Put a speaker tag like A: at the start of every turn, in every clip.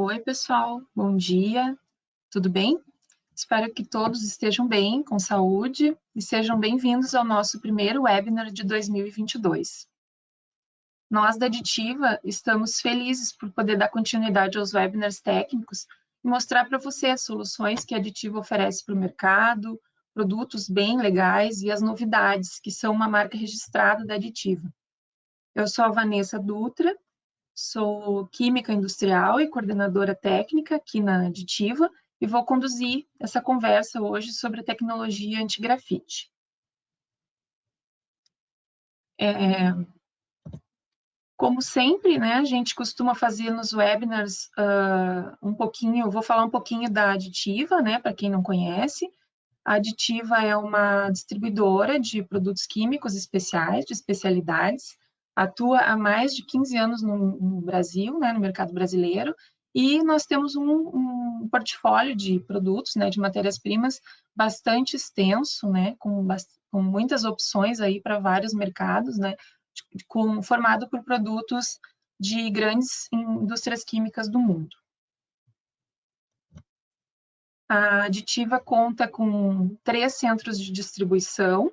A: Oi, pessoal, bom dia, tudo bem? Espero que todos estejam bem, com saúde, e sejam bem-vindos ao nosso primeiro webinar de 2022. Nós, da Additiva, estamos felizes por poder dar continuidade aos webinars técnicos e mostrar para você as soluções que a Additiva oferece para o mercado, produtos bem legais e as novidades, que são uma marca registrada da Additiva. Eu sou a Vanessa Dutra, sou química industrial e coordenadora técnica aqui na Additiva e vou conduzir essa conversa hoje sobre a tecnologia anti-grafite. Como sempre, né, a gente costuma fazer nos webinars vou falar um pouquinho da Additiva, né, para quem não conhece. A Additiva é uma distribuidora de produtos químicos especiais, de especialidades, atua há mais de 15 anos no Brasil, né, no mercado brasileiro, e nós temos um portfólio de produtos, né, de matérias-primas bastante extenso, né, com muitas opções aí para vários mercados, né, formado por produtos de grandes indústrias químicas do mundo. A Additiva conta com 3 centros de distribuição,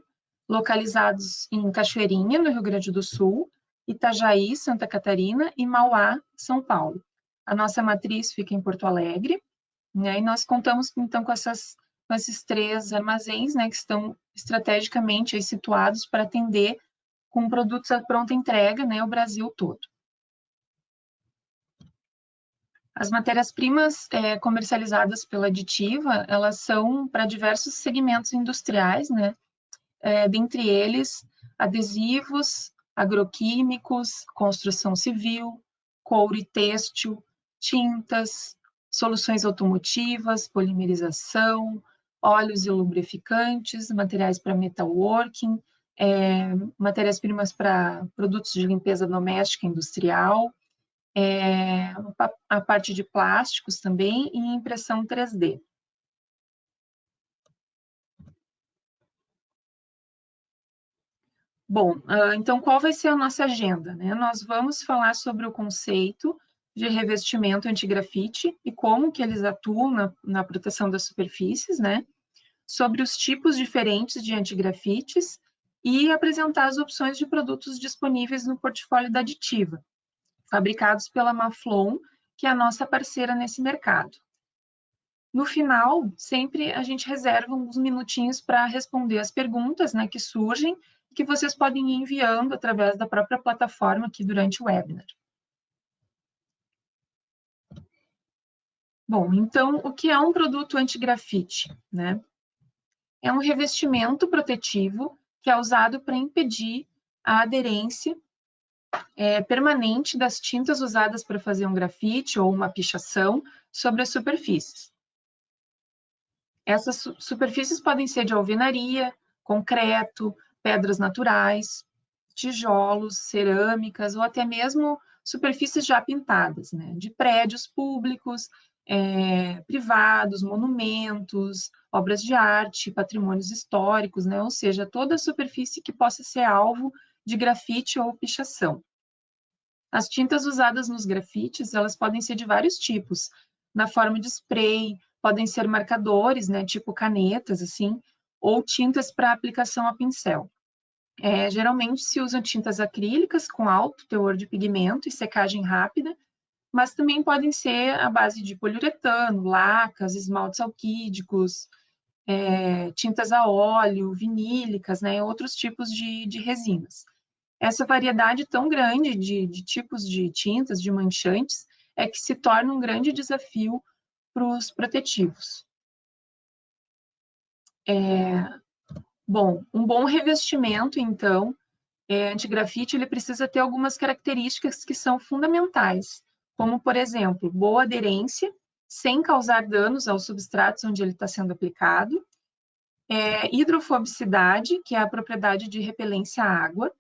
A: localizados em Cachoeirinha, no Rio Grande do Sul, Itajaí, Santa Catarina e Mauá, São Paulo. A nossa matriz fica em Porto Alegre, né, e nós contamos, então, com esses 3 armazéns, né, que estão estrategicamente aí situados para atender com produtos à pronta entrega, né, o Brasil todo. As matérias-primas comercializadas pela Additiva, elas são para diversos segmentos industriais, né? Dentre eles, adesivos, agroquímicos, construção civil, couro e têxtil, tintas, soluções automotivas, polimerização, óleos e lubrificantes, materiais para metalworking, matérias-primas para produtos de limpeza doméstica e industrial, a parte de plásticos também e impressão 3D. Bom, então qual vai ser a nossa agenda, né? Nós vamos falar sobre o conceito de revestimento anti-grafite e como que eles atuam na proteção das superfícies, né? Sobre os tipos diferentes de anti-grafites e apresentar as opções de produtos disponíveis no portfólio da Additiva, fabricados pela Maflon, que é a nossa parceira nesse mercado. No final, sempre a gente reserva uns minutinhos para responder as perguntas, né, que surgem, que vocês podem ir enviando através da própria plataforma aqui durante o webinar. Bom, então, o que é um produto anti-grafite, né? É um revestimento protetivo que é usado para impedir a aderência permanente das tintas usadas para fazer um grafite ou uma pichação sobre as superfícies. Essas superfícies podem ser de alvenaria, concreto, pedras naturais, tijolos, cerâmicas ou até mesmo superfícies já pintadas, né? De prédios públicos, privados, monumentos, obras de arte, patrimônios históricos, né? Ou seja, toda a superfície que possa ser alvo de grafite ou pichação. As tintas usadas nos grafites, elas podem ser de vários tipos, na forma de spray, podem ser marcadores, né, tipo canetas, assim, ou tintas para aplicação a pincel. Geralmente se usam tintas acrílicas com alto teor de pigmento e secagem rápida, mas também podem ser à base de poliuretano, lacas, esmaltes alquídicos, tintas a óleo, vinílicas, né, outros tipos de resinas. Essa variedade tão grande de tipos de tintas, de manchantes, é que se torna um grande desafio para os protetivos. Bom, um bom revestimento, então, anti-grafite, ele precisa ter algumas características que são fundamentais, como, por exemplo, boa aderência, sem causar danos aos substratos onde ele está sendo aplicado, hidrofobicidade, que é a propriedade de repelência à água,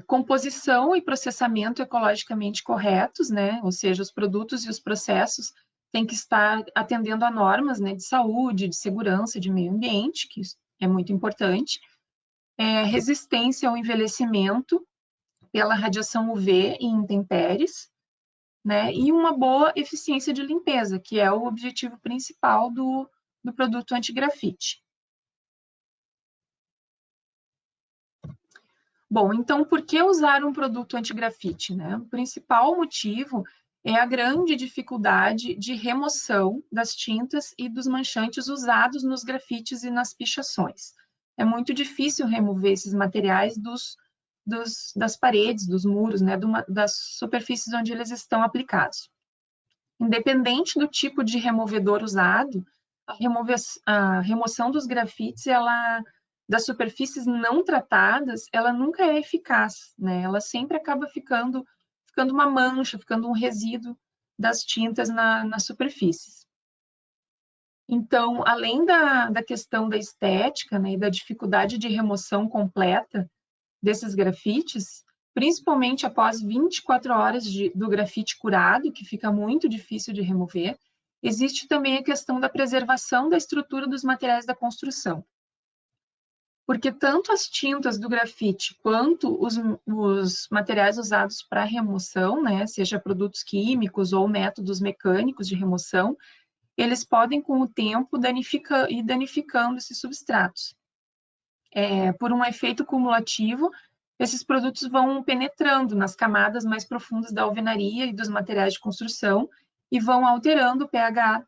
A: composição e processamento ecologicamente corretos, né? Ou seja, os produtos e os processos têm que estar atendendo a normas, né, de saúde, de segurança, de meio ambiente, que é muito importante. Resistência ao envelhecimento pela radiação UV e intempéries, né? E uma boa eficiência de limpeza, que é o objetivo principal do produto anti-grafite. Bom, então por que usar um produto anti-grafite, né? O principal motivo é a grande dificuldade de remoção das tintas e dos manchantes usados nos grafites e nas pichações. É muito difícil remover esses materiais das paredes, dos muros, né? Das superfícies onde eles estão aplicados. Independente do tipo de removedor usado, a remoção dos grafites, das superfícies não tratadas, ela nunca é eficaz, né? Ela sempre acaba ficando uma mancha, ficando um resíduo das tintas nas superfícies. Então, além da questão da estética, né, e da dificuldade de remoção completa desses grafites, principalmente após 24 horas do grafite curado, que fica muito difícil de remover, existe também a questão da preservação da estrutura dos materiais da construção. Porque tanto as tintas do grafite quanto os materiais usados para remoção, né, seja produtos químicos ou métodos mecânicos de remoção, eles podem, com o tempo, ir danificando esses substratos. Por um efeito cumulativo, esses produtos vão penetrando nas camadas mais profundas da alvenaria e dos materiais de construção e vão alterando o pH,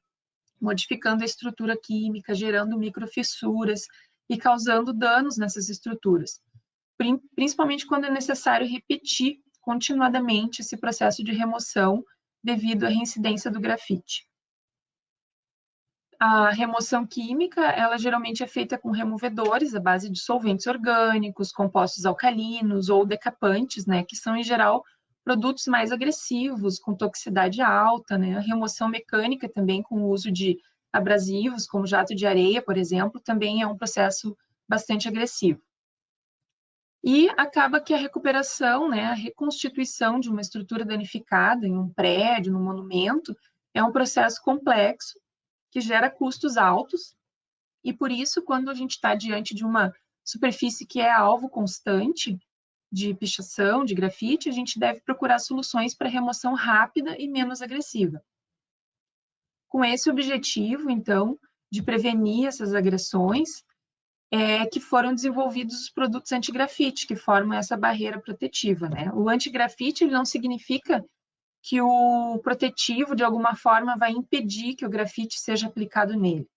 A: modificando a estrutura química, gerando microfissuras e causando danos nessas estruturas, principalmente quando é necessário repetir continuadamente esse processo de remoção devido à reincidência do grafite. A remoção química, ela geralmente é feita com removedores à base de solventes orgânicos, compostos alcalinos ou decapantes, né, que são, em geral, produtos mais agressivos, com toxicidade alta, né? A remoção mecânica também, com o uso de abrasivos, como jato de areia, por exemplo, também é um processo bastante agressivo. E acaba que a recuperação, né, a reconstituição de uma estrutura danificada em um prédio, num monumento, é um processo complexo, que gera custos altos, e por isso, quando a gente está diante de uma superfície que é alvo constante de pichação, de grafite, a gente deve procurar soluções para remoção rápida e menos agressiva. Com esse objetivo, então, de prevenir essas agressões, que foram desenvolvidos os produtos anti-grafite, que formam essa barreira protetiva, né? O anti-grafite não significa que o protetivo, de alguma forma, vai impedir que o grafite seja aplicado nele.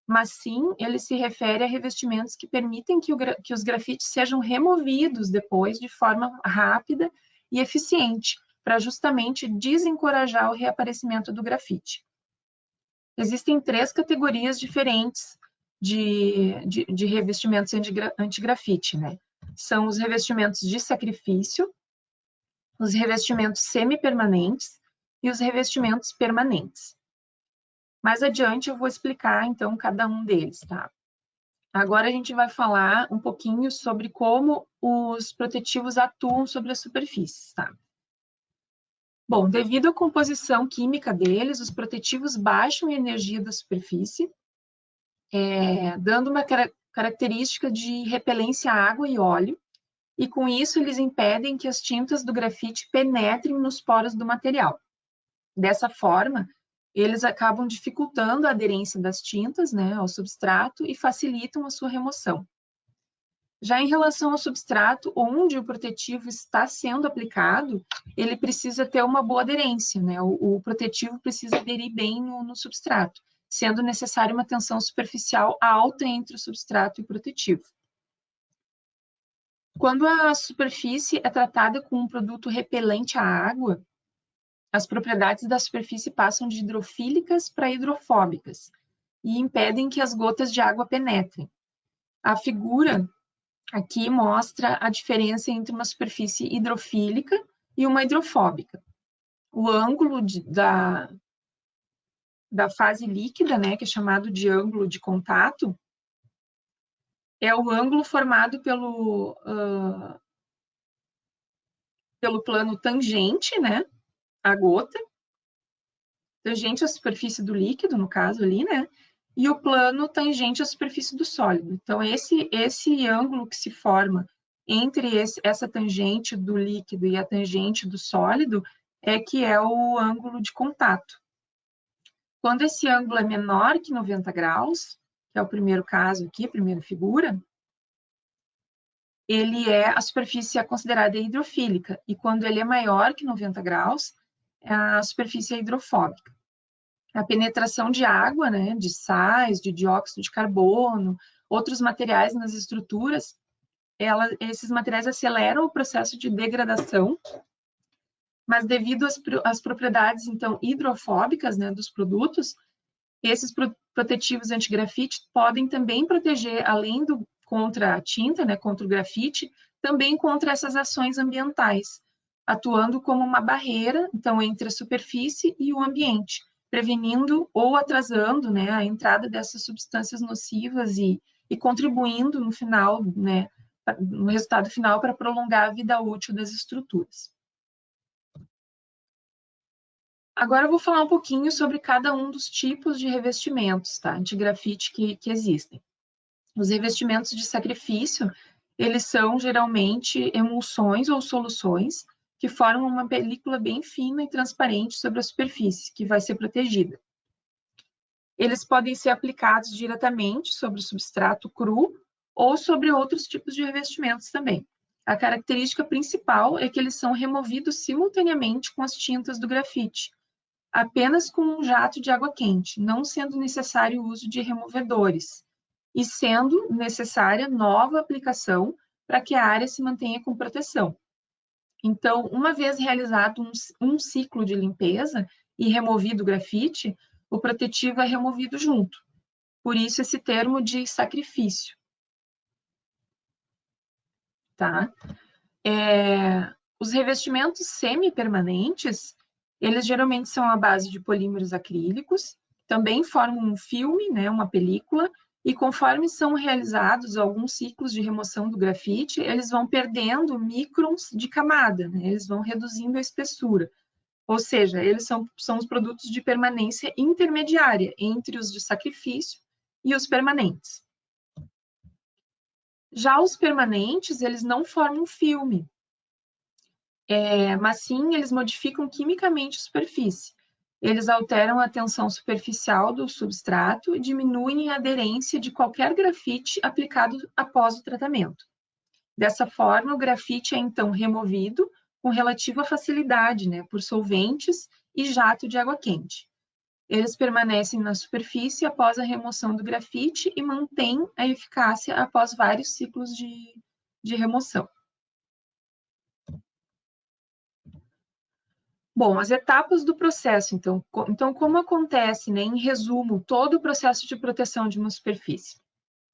A: Mas sim, ele se refere a revestimentos que permitem que os grafites sejam removidos depois de forma rápida e eficiente, para justamente desencorajar o reaparecimento do grafite. Existem 3 categorias diferentes de revestimentos anti-grafite, né? São os revestimentos de sacrifício, os revestimentos semipermanentes e os revestimentos permanentes. Mais adiante eu vou explicar, então, cada um deles, tá? Agora a gente vai falar um pouquinho sobre como os protetivos atuam sobre as superfícies, tá? Bom, devido à composição química deles, os protetivos baixam a energia da superfície, dando uma característica de repelência à água e óleo, e com isso eles impedem que as tintas do grafite penetrem nos poros do material. Dessa forma, eles acabam dificultando a aderência das tintas, né, ao substrato e facilitam a sua remoção. Já em relação ao substrato, onde o protetivo está sendo aplicado, ele precisa ter uma boa aderência, né? O protetivo precisa aderir bem no substrato, sendo necessária uma tensão superficial alta entre o substrato e o protetivo. Quando a superfície é tratada com um produto repelente à água, as propriedades da superfície passam de hidrofílicas para hidrofóbicas e impedem que as gotas de água penetrem. A figura aqui mostra a diferença entre uma superfície hidrofílica e uma hidrofóbica. O ângulo da fase líquida, né, que é chamado de ângulo de contato, é o ângulo formado pelo plano tangente, né, à gota, tangente à superfície do líquido, no caso ali, né, e o plano tangente à superfície do sólido. Então, esse ângulo que se forma entre essa tangente do líquido e a tangente do sólido que é o ângulo de contato. Quando esse ângulo é menor que 90 graus, que é o primeiro caso aqui, a primeira figura, a superfície é considerada hidrofílica, e quando ele é maior que 90 graus, a superfície é hidrofóbica. A penetração de água, né, de sais, de dióxido de carbono, outros materiais nas estruturas, esses materiais aceleram o processo de degradação, mas devido às propriedades, então, hidrofóbicas, né, dos produtos, esses protetivos anti-grafite podem também proteger, além contra a tinta, né, contra o grafite, também contra essas ações ambientais, atuando como uma barreira, então, entre a superfície e o ambiente, prevenindo ou atrasando, né, a entrada dessas substâncias nocivas e contribuindo no final, né, no resultado final, para prolongar a vida útil das estruturas. Agora eu vou falar um pouquinho sobre cada um dos tipos de revestimentos, tá, anti-grafite que existem. Os revestimentos de sacrifício, eles são geralmente emulsões ou soluções que formam uma película bem fina e transparente sobre a superfície, que vai ser protegida. Eles podem ser aplicados diretamente sobre o substrato cru ou sobre outros tipos de revestimentos também. A característica principal é que eles são removidos simultaneamente com as tintas do grafite, apenas com um jato de água quente, não sendo necessário o uso de removedores, e sendo necessária nova aplicação para que a área se mantenha com proteção. Então, uma vez realizado um ciclo de limpeza e removido o grafite, o protetivo é removido junto. Por isso, esse termo de sacrifício. Tá? Os revestimentos semi-permanentes, eles geralmente são à base de polímeros acrílicos, também formam um filme, né, uma película, e conforme são realizados alguns ciclos de remoção do grafite, eles vão perdendo microns de camada, né, eles vão reduzindo a espessura. Ou seja, eles são os produtos de permanência intermediária entre os de sacrifício e os permanentes. Já os permanentes, eles não formam filme, mas sim eles modificam quimicamente a superfície. Eles alteram a tensão superficial do substrato e diminuem a aderência de qualquer grafite aplicado após o tratamento. Dessa forma, o grafite é então removido com relativa facilidade, né, por solventes e jato de água quente. Eles permanecem na superfície após a remoção do grafite e mantêm a eficácia após vários ciclos de remoção. Bom, as etapas do processo, então como acontece, né, em resumo, todo o processo de proteção de uma superfície?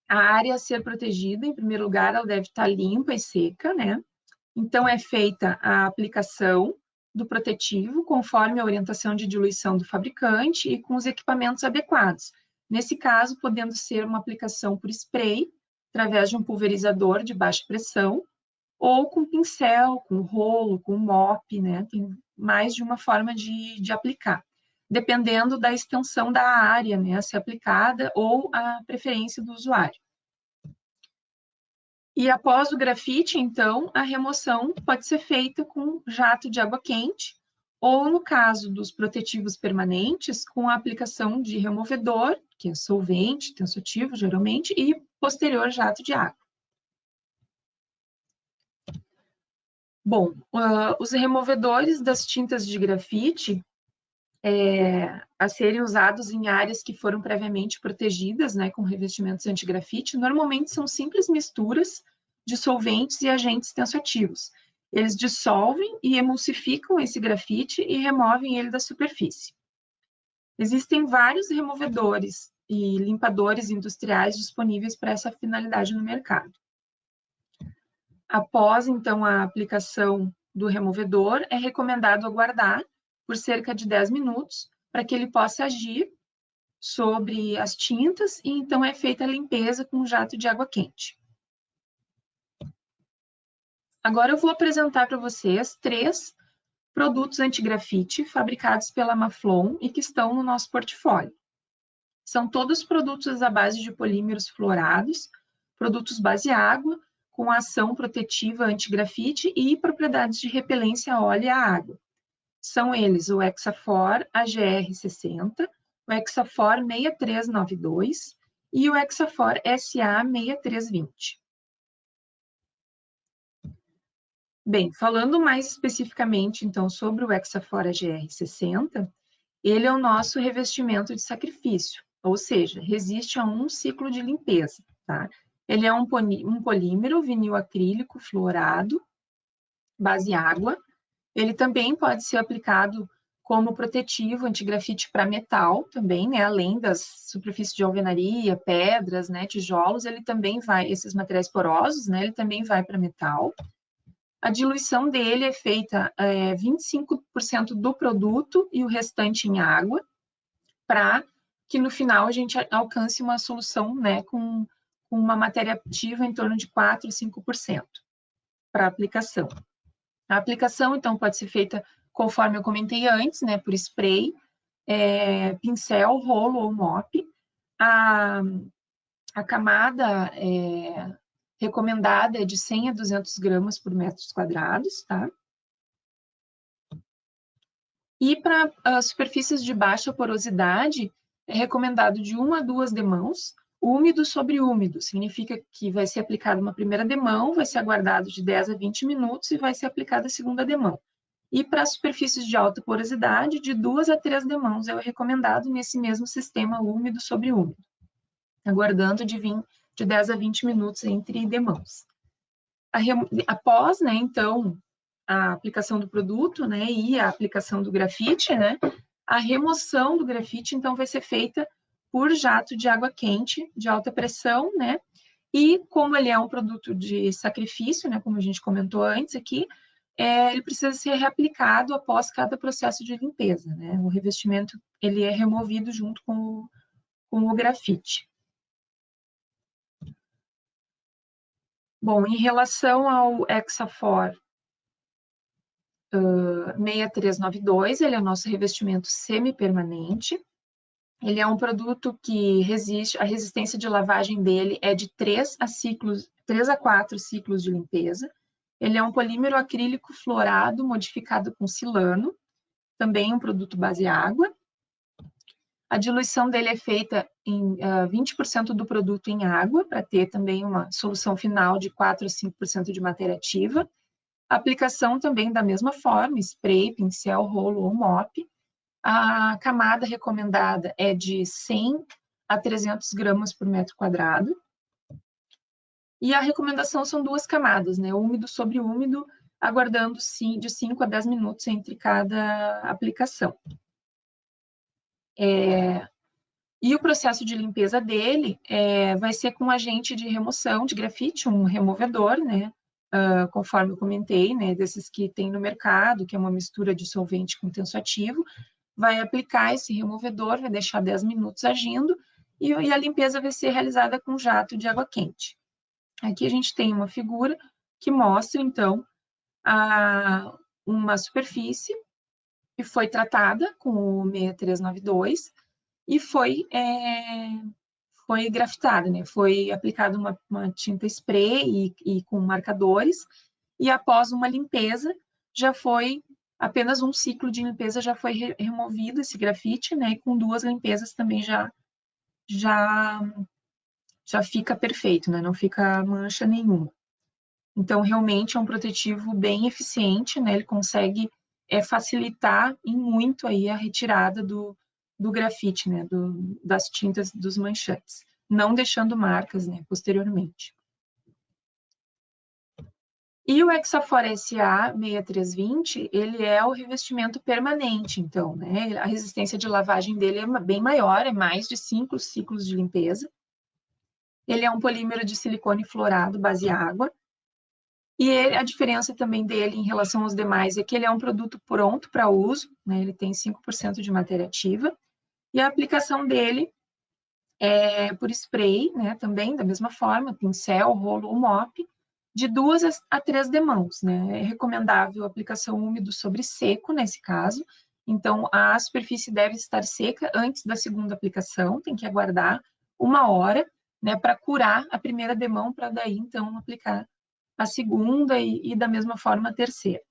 A: A área a ser protegida, em primeiro lugar, ela deve estar limpa e seca, né? Então, é feita a aplicação do protetivo, conforme a orientação de diluição do fabricante e com os equipamentos adequados. Nesse caso, podendo ser uma aplicação por spray, através de um pulverizador de baixa pressão, ou com pincel, com rolo, com mop, né? Tem mais de uma forma de aplicar, dependendo da extensão da área, né, a ser aplicada ou a preferência do usuário. E após o grafite, então, a remoção pode ser feita com jato de água quente, ou no caso dos protetivos permanentes, com a aplicação de removedor, que é solvente, tensotivo, geralmente, e posterior jato de água. Bom, os removedores das tintas de grafite a serem usados em áreas que foram previamente protegidas, né, com revestimentos anti-grafite, normalmente são simples misturas de solventes e agentes tensoativos. Eles dissolvem e emulsificam esse grafite e removem ele da superfície. Existem vários removedores e limpadores industriais disponíveis para essa finalidade no mercado. Após, então, a aplicação do removedor, é recomendado aguardar por cerca de 10 minutos para que ele possa agir sobre as tintas e então é feita a limpeza com um jato de água quente. Agora eu vou apresentar para vocês 3 produtos anti-grafite fabricados pela Maflon e que estão no nosso portfólio. São todos produtos à base de polímeros fluorados, produtos base água, com ação protetiva anti-grafite e propriedades de repelência a óleo e a água. são eles o Hexafor AGR60, o Hexafor 6392 e o Hexafor SA 6320. Bem, falando mais especificamente, então, sobre o Hexafor AGR60, ele é o nosso revestimento de sacrifício, ou seja, resiste a um ciclo de limpeza, tá? Ele é um polímero vinil acrílico fluorado, base água. Ele também pode ser aplicado como protetivo antigrafite para metal também, né? Além das superfícies de alvenaria, pedras, né? Tijolos, ele também vai, esses materiais porosos, né? Ele também vai para metal. A diluição dele é feita 25% do produto e o restante em água, para que no final a gente alcance uma solução, né, com uma matéria ativa em torno de 4 a 5% para aplicação. A aplicação, então, pode ser feita conforme eu comentei antes, né, por spray, pincel, rolo ou mop. A camada recomendada é de 100 a 200 gramas por metros quadrados, tá? E para superfícies de baixa porosidade, é recomendado de 1 a 2 demãos, úmido sobre úmido. Significa que vai ser aplicada uma primeira demão, vai ser aguardado de 10 a 20 minutos e vai ser aplicada a segunda demão. E para superfícies de alta porosidade, de 2 a 3 demãos é o recomendado nesse mesmo sistema úmido sobre úmido, aguardando de 10 a 20 minutos entre demãos. Após, né, então, a aplicação do produto, né, e a aplicação do grafite, né, a remoção do grafite, então, vai ser feita por jato de água quente, de alta pressão, né, e como ele é um produto de sacrifício, né, como a gente comentou antes aqui, ele precisa ser reaplicado após cada processo de limpeza, né, o revestimento, ele é removido junto com o grafite. Bom, em relação ao Hexafor 6392, ele é o nosso revestimento semi-permanente. Ele é um produto que resiste, a resistência de lavagem dele é de 3 a 4 ciclos de limpeza. Ele é um polímero acrílico fluorado modificado com silano, também um produto base água. A diluição dele é feita em 20% do produto em água, para ter também uma solução final de 4 a 5% de matéria ativa. A aplicação também da mesma forma, spray, pincel, rolo ou mop. A camada recomendada é de 100 a 300 gramas por metro quadrado. E a recomendação são 2 camadas, né? Úmido sobre úmido, aguardando de 5 a 10 minutos entre cada aplicação. E o processo de limpeza dele vai ser com agente de remoção de grafite, um removedor, né? Conforme eu comentei, né? Desses que tem no mercado, que é uma mistura de solvente com tensoativo. Vai aplicar esse removedor, vai deixar 10 minutos agindo e a limpeza vai ser realizada com jato de água quente. Aqui a gente tem uma figura que mostra, então, uma superfície que foi tratada com o 6392 e foi grafitada, né? Foi aplicada uma tinta spray e com marcadores, e após uma limpeza, já foi apenas um ciclo de limpeza já foi removido esse grafite, né? E com 2 limpezas também já fica perfeito, né? Não fica mancha nenhuma. Então, realmente é um protetivo bem eficiente, né? Ele consegue facilitar em muito aí a retirada do grafite, né? Das tintas dos manchantes, não deixando marcas, né? Posteriormente. E o Hexafor SA 6320, ele é o revestimento permanente, então, né? A resistência de lavagem dele é bem maior, é mais de 5 ciclos de limpeza. Ele é um polímero de silicone fluorado base água. E a diferença também dele em relação aos demais é que ele é um produto pronto para uso, né? Ele tem 5% de matéria ativa. E a aplicação dele é por spray, né? Também da mesma forma, pincel, rolo ou mop, de 2 a 3 demãos, né? É recomendável a aplicação úmido sobre seco, nesse caso. Então, a superfície deve estar seca antes da segunda aplicação, tem que aguardar 1 hora, né? Para curar a primeira demão, para daí, então, aplicar a segunda e da mesma forma, a terceira.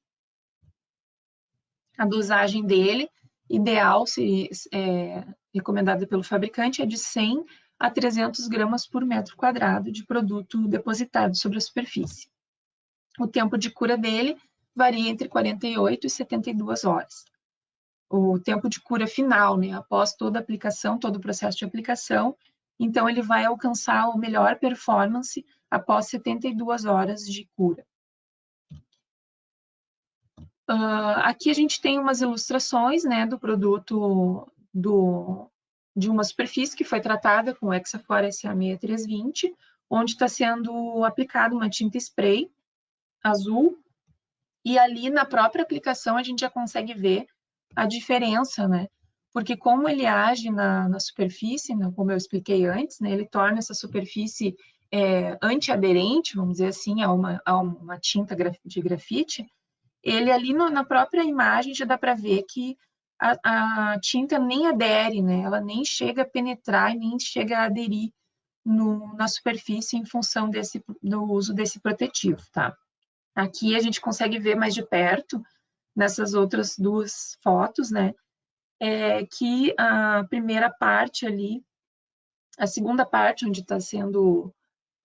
A: A dosagem dele, ideal, recomendada pelo fabricante, é de 100 a 300 gramas por metro quadrado de produto depositado sobre a superfície. O tempo de cura dele varia entre 48 e 72 horas. O tempo de cura final, né, após toda a aplicação, todo o processo de aplicação, então ele vai alcançar a melhor performance após 72 horas de cura. Aqui a gente tem umas ilustrações, né, do produto de uma superfície que foi tratada com o Hexafor SA6320, onde está sendo aplicada uma tinta spray azul, e ali na própria aplicação a gente já consegue ver a diferença, né? Porque como ele age na superfície, né, como eu expliquei antes, né, ele torna essa superfície antiaderente, vamos dizer assim, a uma tinta de grafite. Ele ali na própria imagem já dá para ver que a tinta nem adere, né? Ela nem chega a penetrar e nem chega a aderir na superfície em função do uso desse protetivo, tá? Aqui a gente consegue ver mais de perto, nessas outras duas fotos, né? Que a primeira parte ali, a segunda parte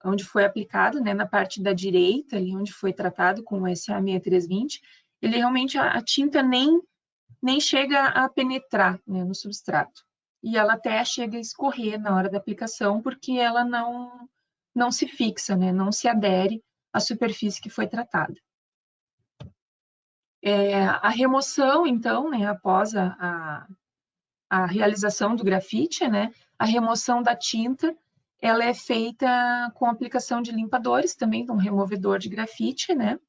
A: onde foi aplicado, né, na parte da direita, ali onde foi tratado com o SA6320, ele realmente, a tinta nem chega a penetrar, né, no substrato. E ela até chega a escorrer na hora da aplicação, porque ela não se fixa, né, não se adere à superfície que foi tratada. A remoção, então, né, após a realização do grafite, né, a remoção da tinta, ela é feita com aplicação de limpadores, também de um removedor de grafite, né,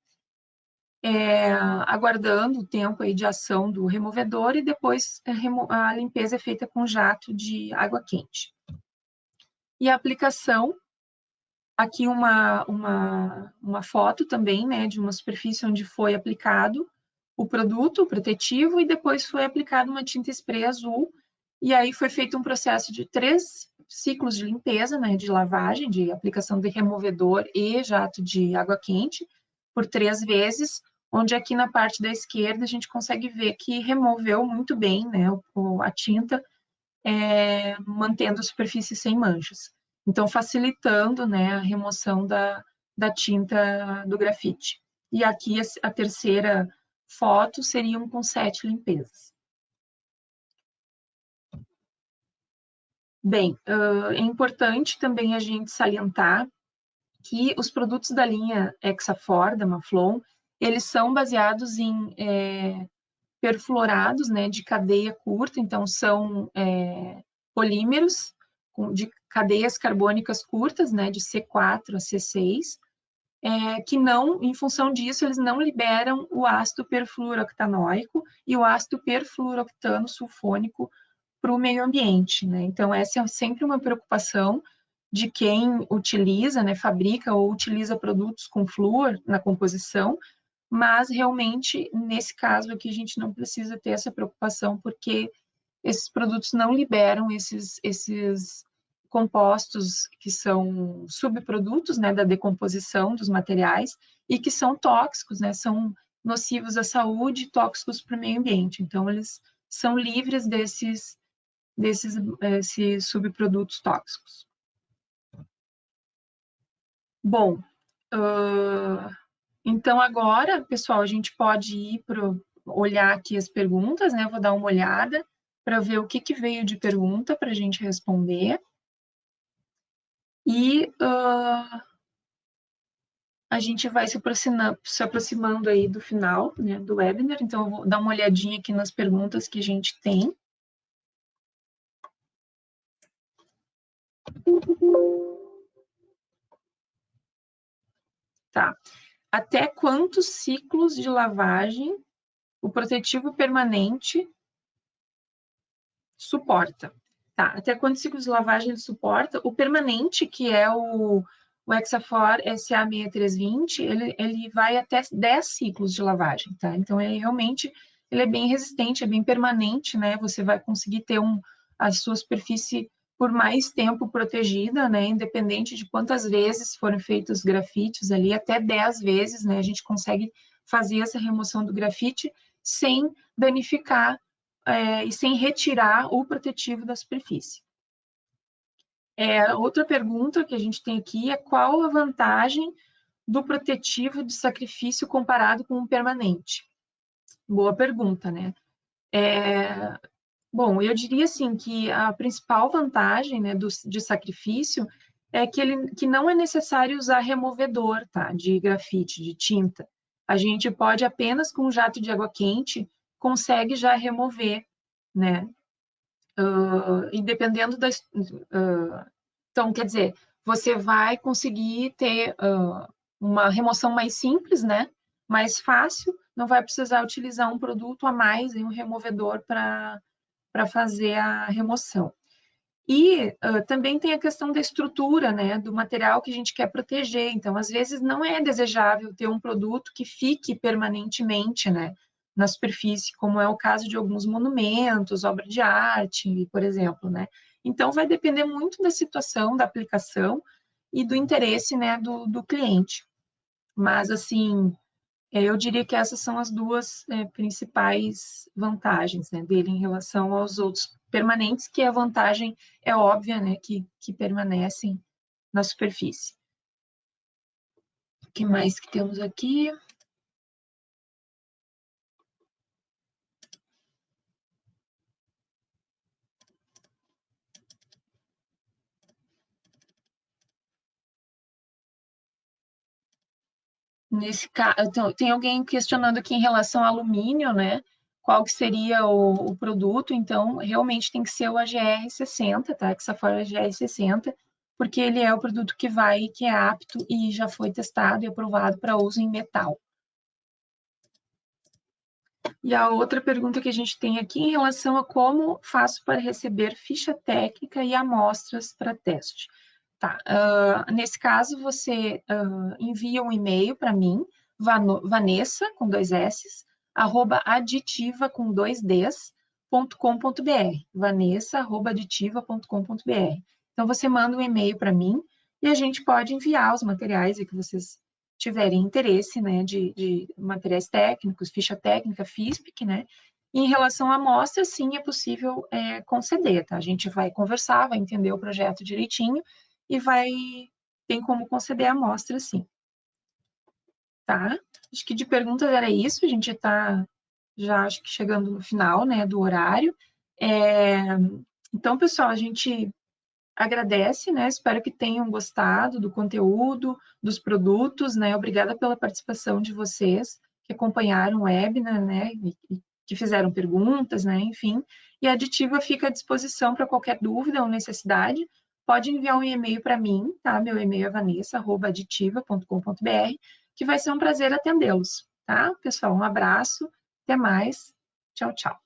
A: aguardando o tempo aí de ação do removedor e depois a limpeza é feita com jato de água quente. E a aplicação, aqui uma foto também, né, de uma superfície onde foi aplicado o produto, o protetivo, e depois foi aplicada uma tinta spray azul, e aí foi feito um processo de 3 ciclos de limpeza, né, de lavagem, de aplicação de removedor e jato de água quente, por 3 vezes, onde aqui na parte da esquerda a gente consegue ver que removeu muito bem, né, a tinta, mantendo a superfície sem manchas. Então, facilitando, né, a remoção da tinta do grafite. E aqui a terceira foto seriam com 7 limpezas. Bem, é importante também a gente salientar que os produtos da linha Hexafor, da Maflon, eles são baseados em perfluorados, né, de cadeia curta, então são polímeros de cadeias carbônicas curtas, né, de C4 a C6, que não, em função disso, eles não liberam o ácido perfluoroctanoico e o ácido perfluoroctano sulfônico para o meio ambiente, né? Então, essa é sempre uma preocupação de quem utiliza, né, fabrica ou utiliza produtos com flúor na composição, mas realmente, nesse caso aqui, a gente não precisa ter essa preocupação, porque esses produtos não liberam esses compostos que são subprodutos, né, da decomposição dos materiais e que são tóxicos, né, são nocivos à saúde e tóxicos para o meio ambiente. Então, eles são livres desses subprodutos tóxicos. Bom, então agora, pessoal, a gente pode ir para olhar aqui as perguntas, né? Vou dar uma olhada para ver o que veio de pergunta para a gente responder. E a gente vai se aproximando aí do final, né, do webinar, então eu vou dar uma olhadinha aqui nas perguntas que a gente tem. Tá. Até quantos ciclos de lavagem o protetivo permanente suporta? Tá. Até quantos ciclos de lavagem ele suporta? O permanente, que é o Hexafor SA6320, ele vai até 10 ciclos de lavagem, tá? Então, ele realmente é bem resistente, é bem permanente, né? Você vai conseguir ter a sua superfície por mais tempo protegida, né? Independente de quantas vezes foram feitos os grafites ali, até 10 vezes, né? A gente consegue fazer essa remoção do grafite sem danificar e sem retirar o protetivo da superfície. Outra pergunta que a gente tem aqui é qual a vantagem do protetivo de sacrifício comparado com o permanente? Boa pergunta, né? Bom, eu diria assim que a principal vantagem, né, de sacrifício é que não é necessário usar removedor, tá, de grafite, de tinta. A gente pode apenas com um jato de água quente consegue já remover, né? E dependendo das... então, quer dizer, você vai conseguir ter uma remoção mais simples, né? Mais fácil, não vai precisar utilizar um produto a mais, um removedor para fazer a remoção. E também tem a questão da estrutura, né, do material que a gente quer proteger. Então, às vezes, não é desejável ter um produto que fique permanentemente, né, na superfície, como é o caso de alguns monumentos, obra de arte, por exemplo, né. Então, vai depender muito da situação, da aplicação e do interesse, né, do cliente. Mas, assim, eu diria que essas são as duas principais vantagens, né, dele em relação aos outros permanentes, que a vantagem é óbvia, né, que permanecem na superfície. O que mais que temos aqui? Nesse caso, então, tem alguém questionando aqui em relação ao alumínio, né? Qual que seria o produto? Então, realmente tem que ser o AGR60, tá? Que essa for AGR60, porque ele é o produto que é apto e já foi testado e aprovado para uso em metal. E a outra pergunta que a gente tem aqui em relação a como faço para receber ficha técnica e amostras para teste. Tá, nesse caso, você envia um e-mail para mim, Vanessa, com 2 S, @aditiva, com 2 Ds, .com.br, vanessa@aditiva.com.br. Então, você manda um e-mail para mim e a gente pode enviar os materiais que vocês tiverem interesse, né, de materiais técnicos, ficha técnica, FISPIC, né, e em relação à amostra, sim, é possível conceder, tá? A gente vai conversar, vai entender o projeto direitinho e tem como conceder a amostra, sim. Tá? Acho que de perguntas era isso, a gente está já acho que chegando no final, né, do horário. Então, pessoal, a gente agradece, né? Espero que tenham gostado do conteúdo, dos produtos, né? Obrigada pela participação de vocês que acompanharam o webinar, né? E que fizeram perguntas, né? Enfim, e a Aditiva fica à disposição para qualquer dúvida ou necessidade. Pode enviar um e-mail para mim, tá? Meu e-mail é vanessa@aditiva.com.br, que vai ser um prazer atendê-los, tá? Pessoal, um abraço, até mais, tchau, tchau.